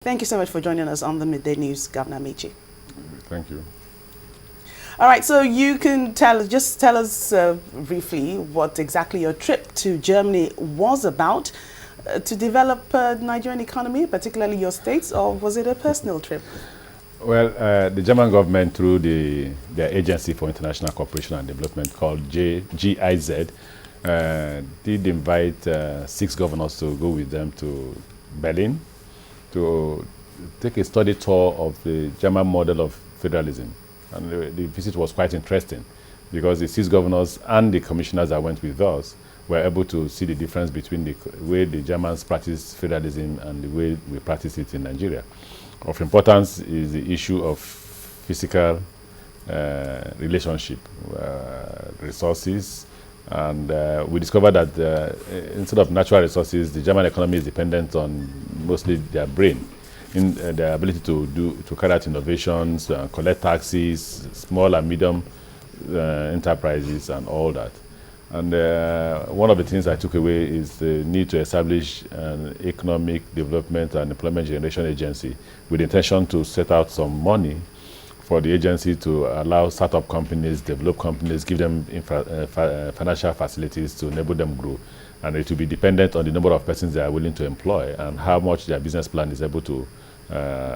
Thank you so much for joining us on the Midday News, Governor Amaechi. Thank you. All right, so you can tell us briefly what exactly your trip to Germany was about to develop Nigerian economy, particularly your states, or was it a personal trip? Well, the German government, through their Agency for International Cooperation and Development called GIZ, did invite 6 governors to go with them to Berlin to take a study tour of the German model of federalism. And the visit was quite interesting because the 6 governors and the commissioners that went with us were able to see the difference between the way the Germans practice federalism and the way we practice it in Nigeria. Of importance is the issue of physical relationship, resources, and we discovered that instead of natural resources, the German economy is dependent on mostly their brain, in their ability to carry out innovations, collect taxes, small and medium enterprises, and all that. And one of the things I took away is the need to establish an economic development and employment generation agency with the intention to set out some money for the agency to allow startup companies, develop companies, give them financial facilities to enable them grow. And it will be dependent on the number of persons they are willing to employ and how much their business plan is able to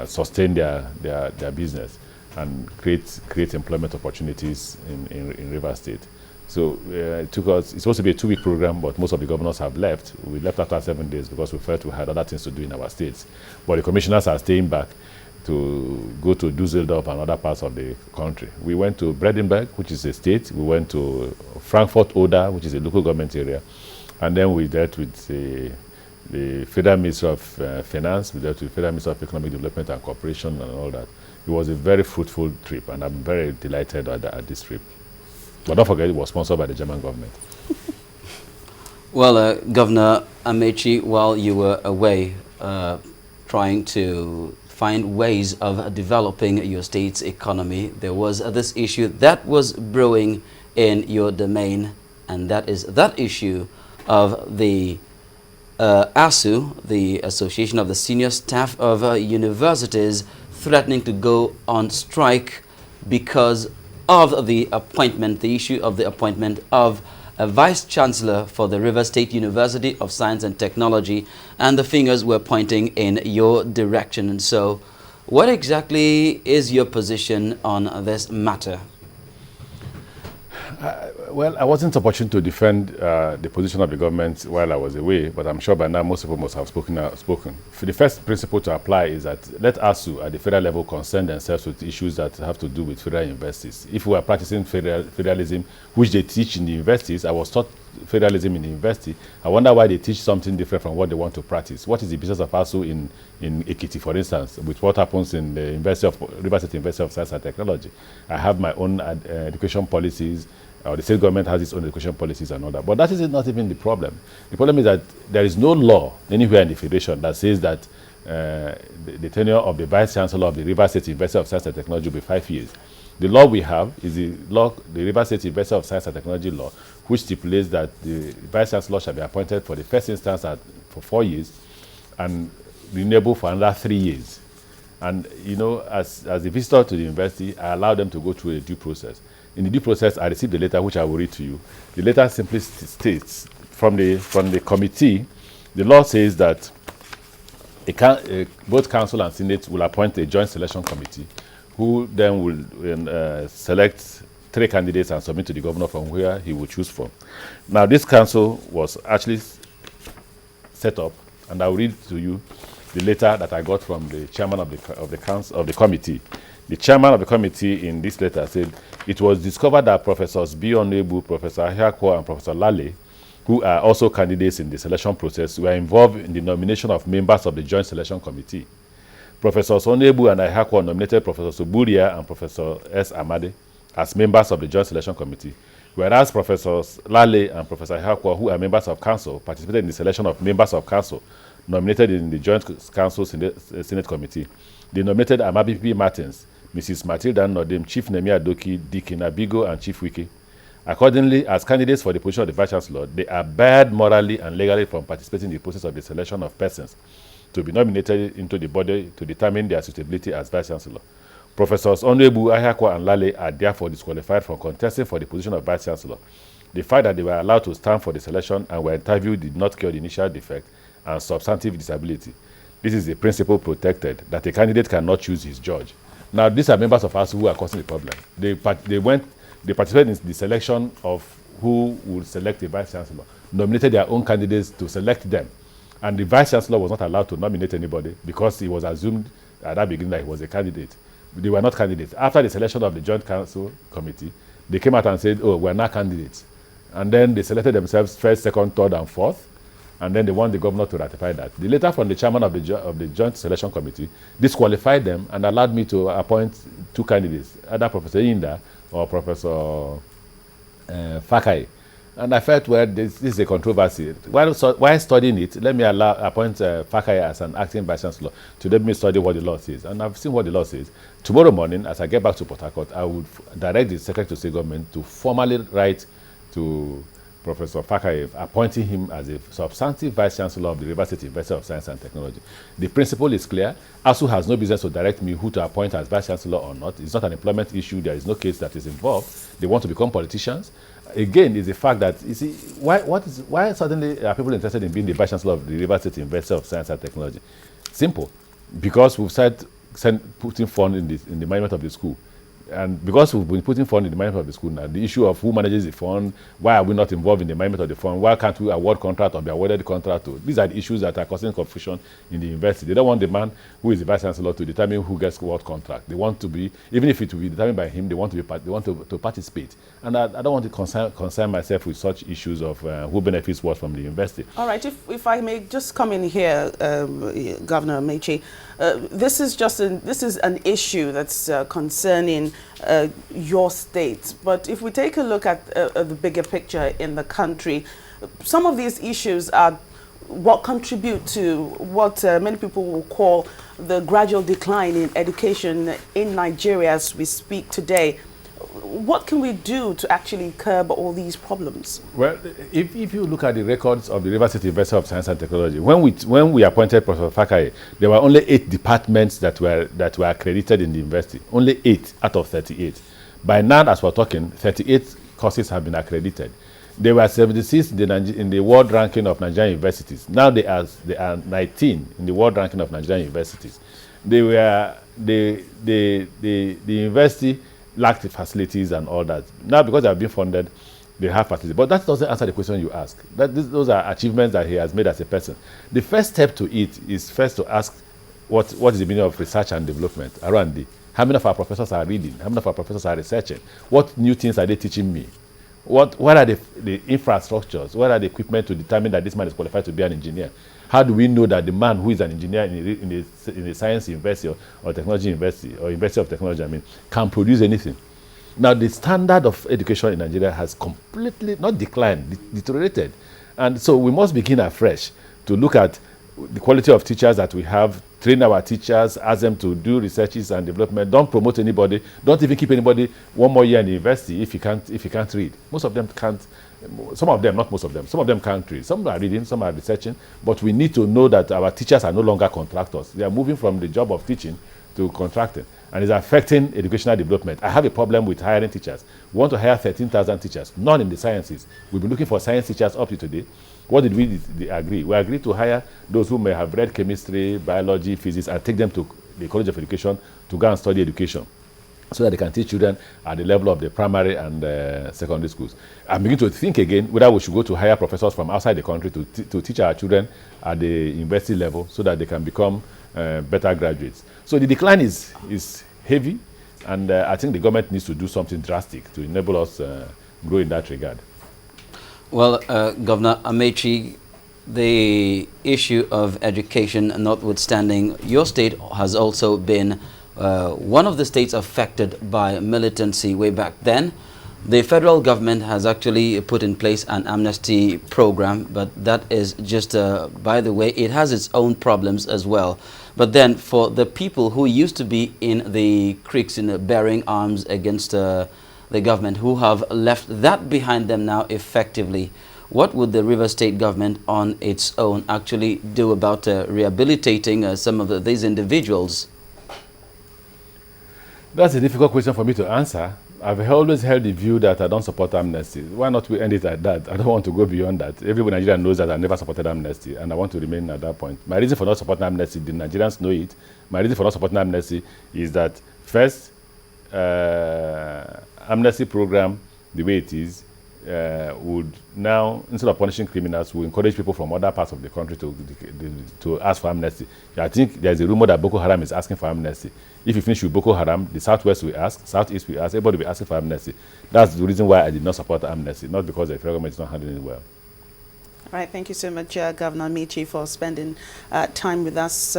sustain their business and create employment opportunities in Rivers State. So it's supposed to be a 2-week program, but most of the governors have left. We left after 7 days because we felt we had other things to do in our states. But the commissioners are staying back to go to Dusseldorf and other parts of the country. We went to Brandenburg, which is a state. We went to Frankfurt-Oder, which is a local government area. And then we dealt with the Federal Ministry of Finance. We dealt with the Federal Ministry of Economic Development and Cooperation and all that. It was a very fruitful trip, and I'm very delighted at this trip. But don't forget, it was sponsored by the German government. Well, Governor Amaechi, while you were away trying to find ways of developing your state's economy, there was this issue that was brewing in your domain, and that is that issue of the ASU, the Association of the Senior Staff of Universities, threatening to go on strike because of the appointment, the issue of the appointment of a vice-chancellor for the Rivers State University of Science and Technology, and the fingers were pointing in your direction. And so, what exactly is your position on this matter? Well, I wasn't opportune to defend the position of the government while I was away, but I'm sure by now most people must have spoken. For the first principle to apply is that let ASU at the federal level concern themselves with issues that have to do with federal universities. If we are practicing federalism, which they teach in the universities, I was taught federalism in the university, I wonder why they teach something different from what they want to practice. What is the business of ASU in Ekiti, for instance, with what happens in the Rivers State University of Science and Technology? I have my own education policies, or the state government has its own education policies and all that. But that is not even the problem. The problem is that there is no law anywhere in the Federation that says that the tenure of the Vice Chancellor of the Rivers State University of Science and Technology will be 5 years. The law we have is the Rivers State University of Science and Technology law, which stipulates that the Vice Chancellor shall be appointed for the first instance for 4 years and renewable for another 3 years. And, you know, as a visitor to the university, I allowed them to go through a due process. In the due process, I received a letter which I will read to you. The letter simply states from the committee, the law says that both council and senate will appoint a joint selection committee, who then will select 3 candidates and submit to the governor from where he will choose from. Now, this council was actually set up, and I will read to you the letter that I got from the chairman of the committee. The chairman of the committee in this letter said, it was discovered that Professors Bionebu, Professor Ahiakwo, and Professor Lale, who are also candidates in the selection process, were involved in the nomination of members of the Joint Selection Committee. Professors Onebu and Ahiakwo nominated Professor Suburia and Professor S. Amade as members of the Joint Selection Committee, whereas Professors Lale and Professor Ahiakwo, who are members of council, participated in the selection of members of council nominated in the Joint Council Senate Committee. They nominated Amabipi Martins, Mrs. Matilda Nodim, Chief Nemi Adoki, Dikin Abigo, and Chief Wiki. Accordingly, as candidates for the position of the Vice Chancellor, they are barred morally and legally from participating in the process of the selection of persons. to be nominated into the body to determine their suitability as Vice Chancellor. Professors Onyebu, Ayakwa, and Lale are therefore disqualified from contesting for the position of Vice Chancellor. The fact that they were allowed to stand for the selection and were interviewed did not cure the initial defect and substantive disability. This is a principle protected, that a candidate cannot choose his judge. Now, these are members of us who are causing the problem. They participated in the selection of who would select the Vice Chancellor, nominated their own candidates to select them. And the Vice Chancellor was not allowed to nominate anybody because he was assumed at that beginning that he was a candidate. They were not candidates. After the selection of the Joint Council Committee, they came out and said, oh, we're not candidates. And then they selected themselves first, second, third, and fourth. And then they want the governor to ratify that. The letter from the chairman of the Joint Selection Committee disqualified them and allowed me to appoint two candidates, either Professor Inda or Professor Fakai. And I felt, well, this is a controversy. While studying it, let me appoint Fakai as an acting Vice Chancellor to let me study what the law says. And I've seen what the law says. Tomorrow morning, as I get back to Port Harcourt, I would direct the Secretary to State Government to formally write to Professor Fakayev, appointing him as a substantive Vice Chancellor of the University of Science and Technology. The principle is clear. ASU has no business to direct me who to appoint as Vice Chancellor or not. It's not an employment issue. There is no case that is involved. They want to become politicians. Again, it's the fact that, you see, why suddenly are people interested in being the Vice Chancellor of the University of Science and Technology? Simple. Because we've started putting funds in the management of the school. And because we've been putting fund in the management of the school now, the issue of who manages the fund, why are we not involved in the management of the fund, why can't we award contract or be awarded contract to? These are the issues that are causing confusion in the university. They don't want the man who is the Vice Chancellor to determine who gets what contract. They want to be, even if it will be determined by him, they want to participate. And I don't want to concern myself with such issues of who benefits what from the university. All right, if I may just come in here, Governor Amaechi, this is an issue that's concerning your state. But if we take a look at the bigger picture in the country, some of these issues are what contribute to what many people will call the gradual decline in education in Nigeria as we speak today. What can we do to actually curb all these problems? Well, if you look at the records of the University of Science and Technology, when we appointed Professor Fakaye, there were only 8 departments that were accredited in the university. Only 8 out of 38. By now, as we're talking, 38 courses have been accredited. There were 76 in the world ranking of Nigerian universities. Now they are 19 in the world ranking of Nigerian universities. The university lacked the facilities and all that. Now, because they have been funded, they have facilities. But that doesn't answer the question you ask. Those are achievements that he has made as a person. The first step to it is first to ask what is the meaning of research and development around it. How many of our professors are reading? How many of our professors are researching? What new things are they teaching me? What are the infrastructures? What are the equipment to determine that this man is qualified to be an engineer? How do we know that the man who is an engineer in a science university or technology university or university of technology, can produce anything? Now, the standard of education in Nigeria has completely, not declined, deteriorated. And so we must begin afresh to look at the quality of teachers that we have, train our teachers, ask them to do researches and development. Don't promote anybody. Don't even keep anybody one more year in the university if you can't read. Most of them can't. Some of them, not most of them. Some of them can't read. Some are reading, some are researching. But we need to know that our teachers are no longer contractors. They are moving from the job of teaching to contracting. And it's affecting educational development. I have a problem with hiring teachers. We want to hire 13,000 teachers, none in the sciences. We've been looking for science teachers up to today. What did we agree? We agreed to hire those who may have read chemistry, biology, physics, and take them to the College of Education to go and study education, so that they can teach children at the level of the primary and secondary schools. I'm beginning to think again whether we should go to hire professors from outside the country to teach our children at the university level so that they can become better graduates. So the decline is heavy, and I think the government needs to do something drastic to enable us grow in that regard. Well, Governor Amaechi, the issue of education notwithstanding, your state has also been one of the states affected by militancy way back then. The federal government has actually put in place an amnesty program, but that is just, by the way, it has its own problems as well. But then for the people who used to be in the creeks in bearing arms against the government, who have left that behind them now effectively, What would the River State government on its own actually do about rehabilitating some of these individuals? That's a difficult question for me to answer. I've always held the view that I don't support amnesty. Why not we end it at that? I don't want to go beyond that. Everybody in Nigeria knows that I never supported amnesty, and I want to remain at that point. My reason for not supporting amnesty, the Nigerians know it. My reason for not supporting amnesty is that, first, amnesty program, the way it is, would now, instead of punishing criminals, will encourage people from other parts of the country to ask for amnesty. I think there's a rumor that Boko Haram is asking for amnesty. If you finish with Boko Haram, the Southwest will ask, Southeast will ask, everybody will be asking for amnesty. That's the reason why I did not support amnesty, not because the federal government is not handling it well. All right, thank you so much, Governor Amaechi, for spending time with us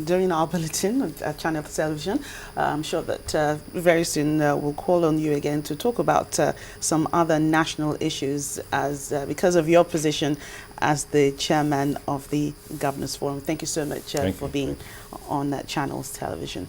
during our bulletin at Channel Television. I'm sure that very soon we'll call on you again to talk about some other national issues because of your position as the chairman of the Governors Forum. Thank you so much for being on Channel Television.